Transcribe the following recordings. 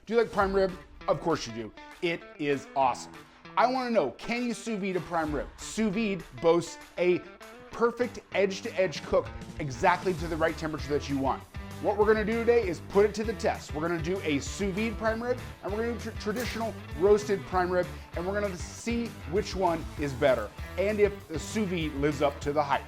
Do you like prime rib? Of course you do. It is awesome. I want to know, can you sous vide a prime rib? Sous vide boasts a perfect edge-to-edge cook exactly to the right temperature that you want. What we're gonna do today is put it to the test. We're gonna do a sous vide prime rib, and we're gonna do traditional roasted prime rib, and we're gonna see which one is better, and if the sous vide lives up to the hype.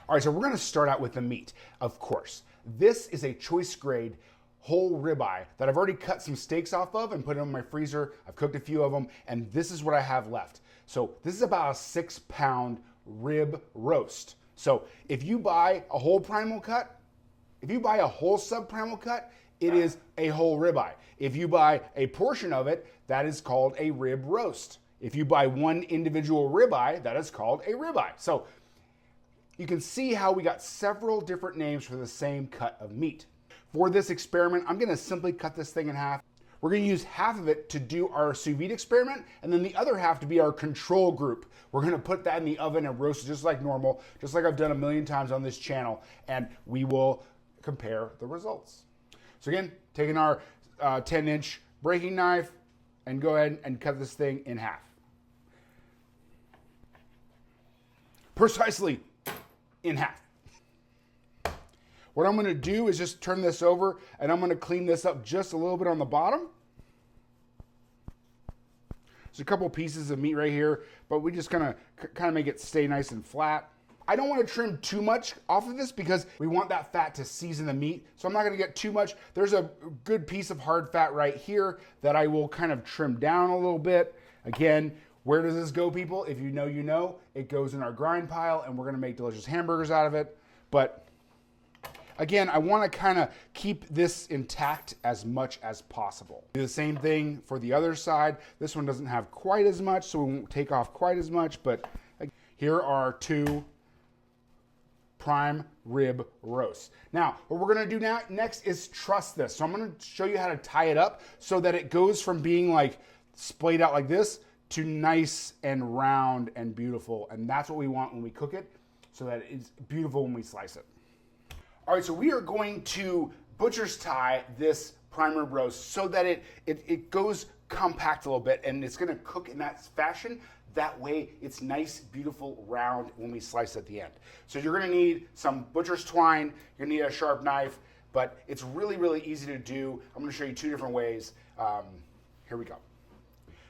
All right, so we're gonna start out with the meat, of course. This is a choice grade whole ribeye that I've already cut some steaks off of and put it in my freezer. I've cooked a few of them, and this is what I have left. So this is about a 6-pound rib roast. So if you buy a whole primal cut, if you buy a whole sub-primal cut, it is a whole ribeye. If you buy a portion of it, that is called a rib roast. If you buy one individual ribeye, that is called a ribeye. So you can see how we got several different names for the same cut of meat. For this experiment, I'm gonna simply cut this thing in half. We're gonna use half of it to do our sous vide experiment, and then the other half to be our control group. We're gonna put that in the oven and roast it just like normal, just like I've done a million times on this channel, and we will compare the results. So again, taking our 10-inch breaking knife and go ahead and cut this thing in half. Precisely in half. What I'm gonna do is just turn this over, and I'm gonna clean this up just a little bit on the bottom. There's a couple pieces of meat right here, but we just gonna kind of make it stay nice and flat. I don't want to trim too much off of this because we want that fat to season the meat, so I'm not gonna get too much. There's a good piece of hard fat right here that I will kind of trim down a little bit. Again, where does this go, people? If you know, you know. It goes in our grind pile, and we're gonna make delicious hamburgers out of it. But again, I want to kind of keep this intact as much as possible. Do the same thing for the other side. This one doesn't have quite as much, so we won't take off quite as much, but here are 2 prime rib roasts. Now, what we're gonna do next is truss this. So I'm gonna show you how to tie it up so that it goes from being like splayed out like this to nice and round and beautiful. And that's what we want when we cook it, so that it's beautiful when we slice it. All right, so we are going to butcher's tie this prime rib roast so that it goes compact a little bit, and it's gonna cook in that fashion. That way it's nice, beautiful, round when we slice at the end. So you're gonna need some butcher's twine, you're gonna need a sharp knife, but it's really, really easy to do. I'm gonna show you 2 different ways. Here we go.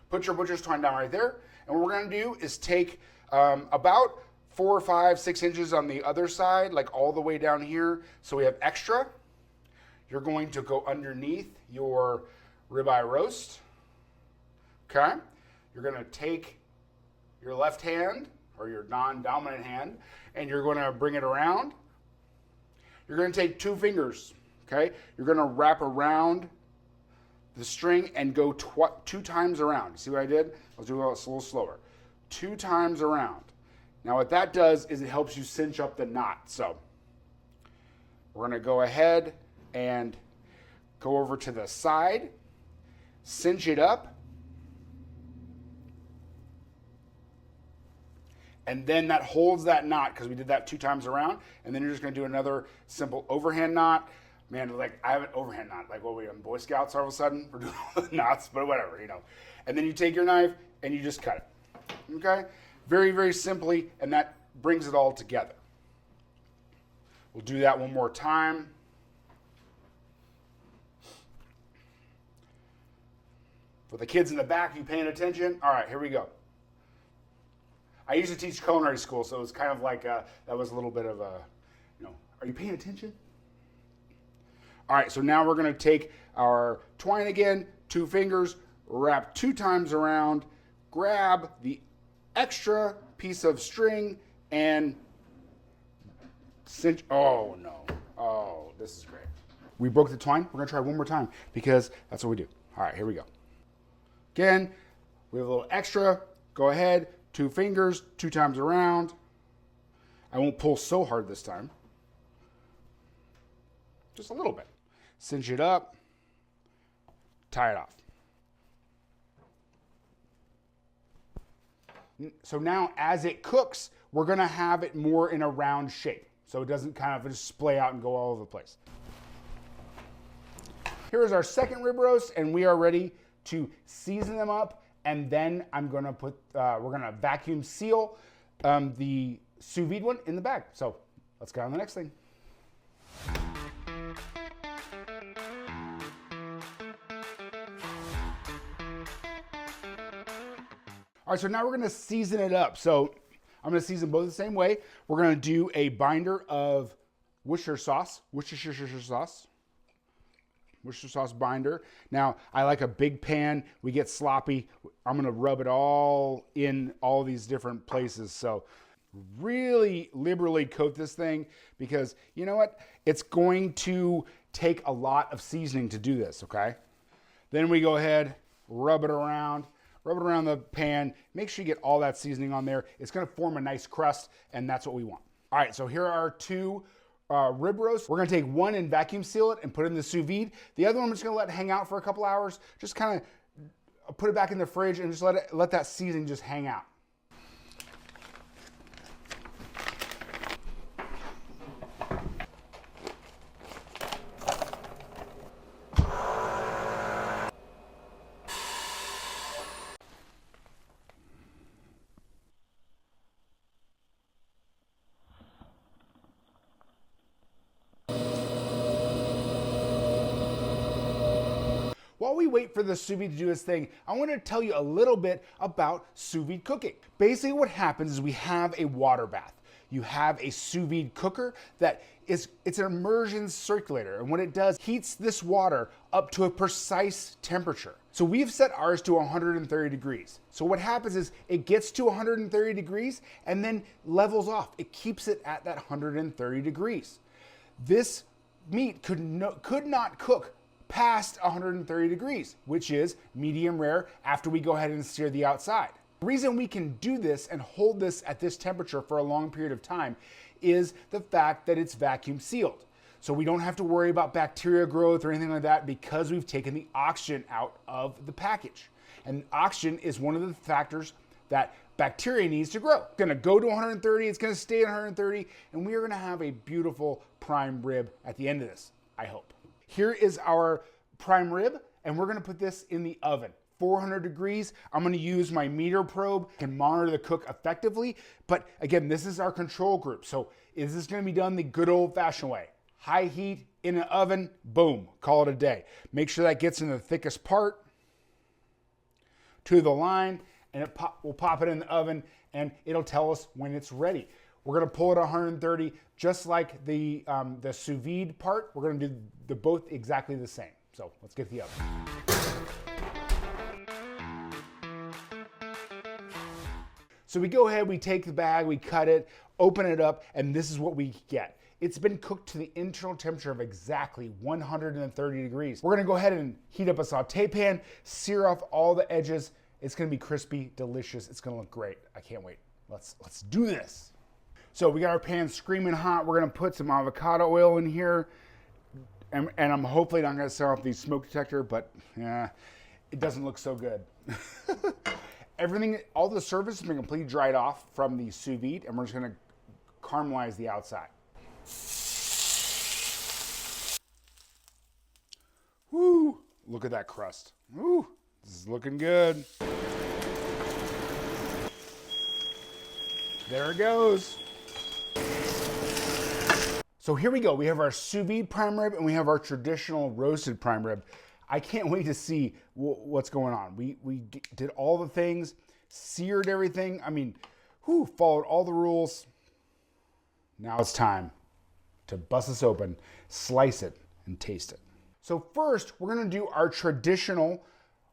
Put your butcher's twine down right there, and what we're gonna do is take about 4 or 5, 6 inches on the other side, like all the way down here, so we have extra. You're going to go underneath your ribeye roast, okay? You're gonna take your left hand, or your non-dominant hand, and you're gonna bring it around. You're gonna take 2 fingers, okay? You're gonna wrap around the string and go 2 times around. See what I did? I'll do it a little slower. 2 times around. Now what that does is it helps you cinch up the knot. So we're gonna go ahead and go over to the side, cinch it up, and then that holds that knot because we did that 2 times around, and then you're just gonna do another simple overhand knot. Man, like I have an overhand knot, like what we on Boy Scouts all of a sudden, we're doing all the knots, but whatever, you know. And then you take your knife and you just cut it, okay? Very, very simply, and that brings it all together. We'll do that one more time. For the kids in the back, you paying attention? All right, here we go. I used to teach culinary school, so it was kind of like, that was a little bit of a, you know, are you paying attention? All right, so now we're gonna take our twine again, 2 fingers, wrap 2 times around, grab the extra piece of string and cinch. Oh no, oh, this is great. We broke the twine. We're gonna try one more time because that's what we do. All right, here we go. Again, we have a little extra. Go ahead, 2 fingers, 2 times around. I won't pull so hard this time. Just a little bit. Cinch it up, tie it off. So now as it cooks, we're gonna have it more in a round shape, so it doesn't kind of just splay out and go all over the place. Here's our second rib roast, and we are ready to season them up. And then I'm gonna put, we're gonna vacuum seal the sous vide one in the bag. So let's go on the next thing. All right, so now we're gonna season it up. So I'm gonna season both the same way. We're gonna do a binder of Worcestershire sauce binder. Now, I like a big pan. We get sloppy. I'm gonna rub it all in all these different places. So really liberally coat this thing because you know what? It's going to take a lot of seasoning to do this, okay? Then we go ahead, rub it around the pan. Make sure you get all that seasoning on there. It's gonna form a nice crust, and that's what we want. All right, so here are our two rib roasts. We're gonna take one and vacuum seal it and put it in the sous vide. The other one I'm just gonna let hang out for a couple hours. Just kind of put it back in the fridge and just let that seasoning just hang out. While we wait for the sous vide to do its thing, I want to tell you a little bit about sous vide cooking. Basically what happens is we have a water bath. You have a sous vide cooker it's an immersion circulator, and what it does, heats this water up to a precise temperature. So we've set ours to 130 degrees. So what happens is it gets to 130 degrees and then levels off. It keeps it at that 130 degrees. This meat could not cook past 130 degrees, which is medium rare after we go ahead and sear the outside. The reason we can do this and hold this at this temperature for a long period of time is the fact that it's vacuum sealed. So we don't have to worry about bacteria growth or anything like that because we've taken the oxygen out of the package. And oxygen is one of the factors that bacteria needs to grow. It's gonna go to 130, it's gonna stay at 130, and we are gonna have a beautiful prime rib at the end of this, I hope. Here is our prime rib, and we're gonna put this in the oven. 400 degrees. I'm gonna use my meter probe and monitor the cook effectively. But again, this is our control group. So is this gonna be done the good old fashioned way? High heat in an oven, boom, call it a day. Make sure that gets in the thickest part to the line, and we'll pop it in the oven, and it'll tell us when it's ready. We're gonna pull it at 130, just like the sous vide part. We're gonna do both exactly the same. So let's get to the oven. So we go ahead, we take the bag, we cut it, open it up, and this is what we get. It's been cooked to the internal temperature of exactly 130 degrees. We're gonna go ahead and heat up a saute pan, sear off all the edges. It's gonna be crispy, delicious. It's gonna look great. I can't wait. Let's do this. So we got our pan screaming hot. We're gonna put some avocado oil in here. And I'm hopefully not gonna set off the smoke detector, but yeah, it doesn't look so good. Everything, all the surface has been completely dried off from the sous vide, and we're just gonna caramelize the outside. Woo, look at that crust. Woo, this is looking good. There it goes. So here we go. We have our sous vide prime rib and we have our traditional roasted prime rib. I can't wait to see what's going on. We did all the things, seared everything. I mean, followed all the rules. Now it's time to bust this open, slice it, and taste it. So first, we're gonna do our traditional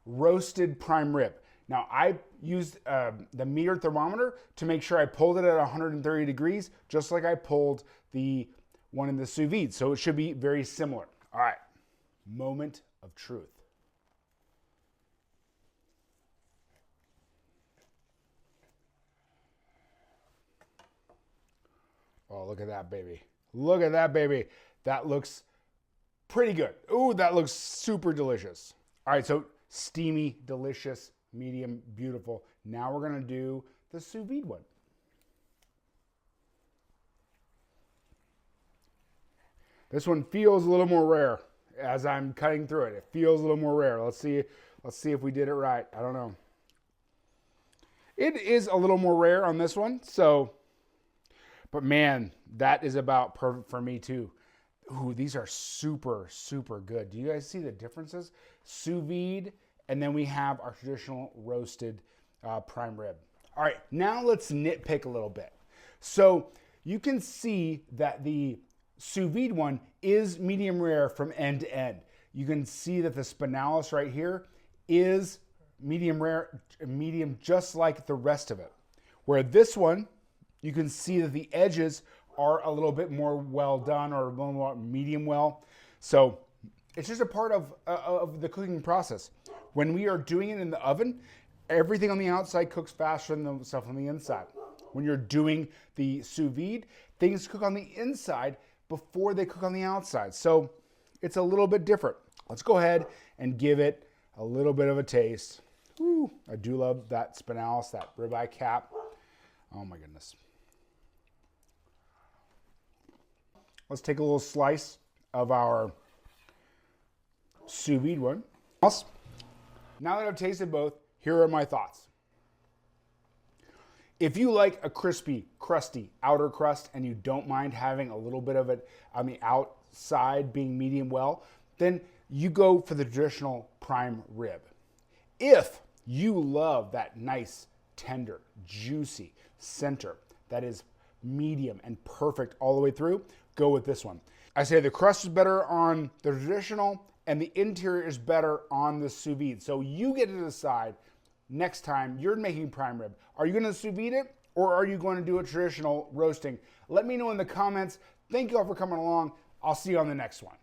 roasted prime rib. Now I used the meter thermometer to make sure I pulled it at 130 degrees, just like I pulled the one in the sous vide. So it should be very similar. All right, moment of truth. Oh, look at that baby. Look at that baby. That looks pretty good. Ooh, that looks super delicious. All right, so steamy, delicious, medium, beautiful. Now we're gonna do the sous vide one. This one feels a little more rare. as I'm cutting through it. It feels a little more rare. Let's see if we did it right. I don't know. It is a little more rare on this one, so, but man, that is about perfect for me too. Ooh, these are super, super good. Do you guys see the differences? Sous vide, and then we have our traditional roasted prime rib. All right, now let's nitpick a little bit. So you can see that the sous vide one is medium rare from end to end. You can see that the spinalis right here is medium rare, medium just like the rest of it. Where this one, you can see that the edges are a little bit more well done or a little more medium well. So it's just a part of the cooking process. When we are doing it in the oven, everything on the outside cooks faster than the stuff on the inside. When you're doing the sous vide, things cook on the inside before they cook on the outside. So it's a little bit different. Let's go ahead and give it a little bit of a taste. Ooh, I do love that spinalis, that ribeye cap. Oh my goodness. Let's take a little slice of our sous vide one. Now that I've tasted both, here are my thoughts. If you like a crispy, crusty outer crust and you don't mind having a little bit of it on the outside being medium well, then you go for the traditional prime rib. If you love that nice, tender, juicy center that is medium and perfect all the way through, go with this one. I say the crust is better on the traditional and the interior is better on the sous vide. So you get to decide next time you're making prime rib. Are you going to sous vide it or are you going to do a traditional roasting? Let me know in the comments. Thank you all for coming along. I'll see you on the next one.